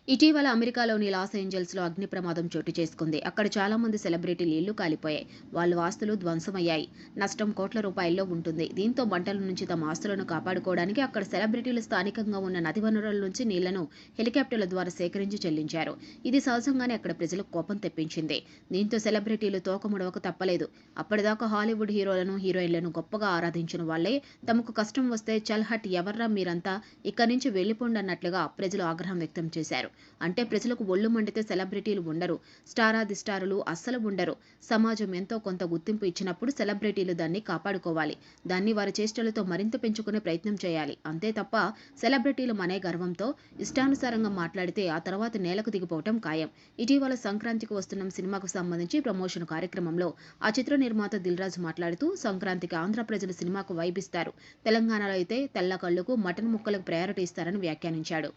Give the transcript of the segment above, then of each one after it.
ఇటీవల అమెరికాలోని లాస్ ఏంజల్స్లో అగ్ని ప్రమాదం చోటు చేసుకుంది. అక్కడ చాలా మంది సెలబ్రిటీలు ఇళ్లు కాలిపోయాయి. వాళ్ళ ఆస్తులు ధ్వంసమయ్యాయి. నష్టం కోట్ల రూపాయల్లో ఉంటుంది. దీంతో మంటల నుంచి తమ ఆస్తులను కాపాడుకోవడానికి అక్కడ సెలబ్రిటీలు స్థానికంగా ఉన్న నది వనరుల నుంచి నీళ్లను హెలికాప్టర్ల ద్వారా సేకరించి చెల్లించారు. ఇది సహజంగానే అక్కడ ప్రజలకు కోపం తెప్పించింది. దీంతో సెలబ్రిటీలు తోకముడవక తప్పలేదు. అప్పటిదాకా హాలీవుడ్ హీరోలను, హీరోయిన్లను గొప్పగా ఆరాధించిన వాళ్లే తమకు కష్టం వస్తే చల్ హట్ ఎవర్రా మీరంతా ఇక్కడి నుంచి వెళ్లిపోండి అన్నట్లుగా ప్రజలు ఆగ్రహం వ్యక్తం చేశారు. అంటే ప్రజలకు ఒళ్ళు మండితే సెలబ్రిటీలు ఉండరు. స్టారాదిస్టారులు అస్సలు ఉండరు. సమాజం ఎంతో కొంత గుర్తింపు ఇచ్చినప్పుడు సెలబ్రిటీలు దాన్ని కాపాడుకోవాలి. దాన్ని వారి చేష్టలతో మరింత పెంచుకునే ప్రయత్నం చేయాలి. అంతే తప్ప సెలబ్రిటీలు మనే గర్వంతో ఇష్టానుసారంగా మాట్లాడితే ఆ తర్వాత నేలకు దిగిపోవటం ఖాయం. ఇటీవల సంక్రాంతికి వస్తున్న సినిమాకు సంబంధించి ప్రమోషన్ కార్యక్రమంలో ఆ చిత్ర నిర్మాత దిల్రాజు మాట్లాడుతూ, సంక్రాంతికి ఆంధ్ర ప్రజలు సినిమాకు వైబిస్తారు. తెలంగాణలో అయితే తెల్ల కళ్లుకు మటన్ ముక్కలకు ప్రయారిటీ ఇస్తారని వ్యాఖ్యానించాడు.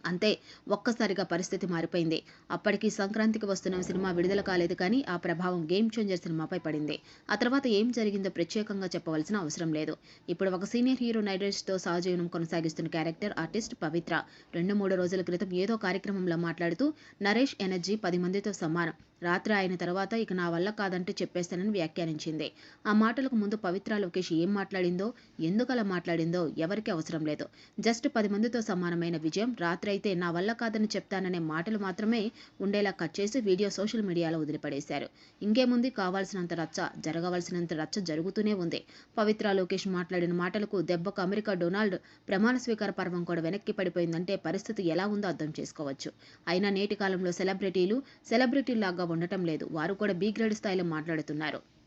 అంతే, ఒక్కసారిగా పరిస్థితి మారిపోయింది. అప్పటికి సంక్రాంతికి వస్తున్న సినిమా విడుదల కాలేదు కానీ ఆ ప్రభావం గేమ్ చేంజర్ సినిమాపై పడింది. ఆ తర్వాత ఏం జరిగిందో ప్రత్యేకంగా చెప్పవలసిన అవసరం లేదు. ఇప్పుడు ఒక సీనియర్ హీరో నరేష్తో సహజీవనం కొనసాగిస్తున్న క్యారెక్టర్ ఆర్టిస్ట్ పవిత్ర 2-3 రోజుల క్రితం ఏదో కార్యక్రమంలో మాట్లాడుతూ, నరేష్ ఎనర్జీ 10 మందితో సమానం. రాత్రి అయిన తర్వాత ఇక నా వల్ల కాదంటూ చెప్పేస్తానని వ్యాఖ్యానించింది. ఆ మాటలకు ముందు పవిత్ర లోకేష్ ఏం మాట్లాడిందో, ఎందుకలా మాట్లాడిందో ఎవరికీ అవసరం లేదు. జస్ట్ 10 మందితో సమానమైన విజయం, రాత్రి అయితే నా వల్ల కాదని చెప్తాననే మాటలు మాత్రమే ఉండేలా కట్ చేసి వీడియో సోషల్ మీడియాలో వదిలిపడేశారు. ఇంకేముంది, కావాల్సినంత రచ్చ, జరగవలసినంత రచ్చ జరుగుతూనే ఉంది. పవిత్ర లోకేష్ మాట్లాడిన మాటలకు దెబ్బకు అమెరికా డొనాల్డ్ ప్రమాణ స్వీకార పర్వం కూడా వెనక్కి పడిపోయిందంటే పరిస్థితి ఎలా ఉందో అర్థం చేసుకోవచ్చు. అయినా నేటి కాలంలో సెలబ్రిటీల్లాగా ఉండటం లేదు. వారు కూడా బి గ్రేడ్ స్థాయిలో మాట్లాడుతున్నారు.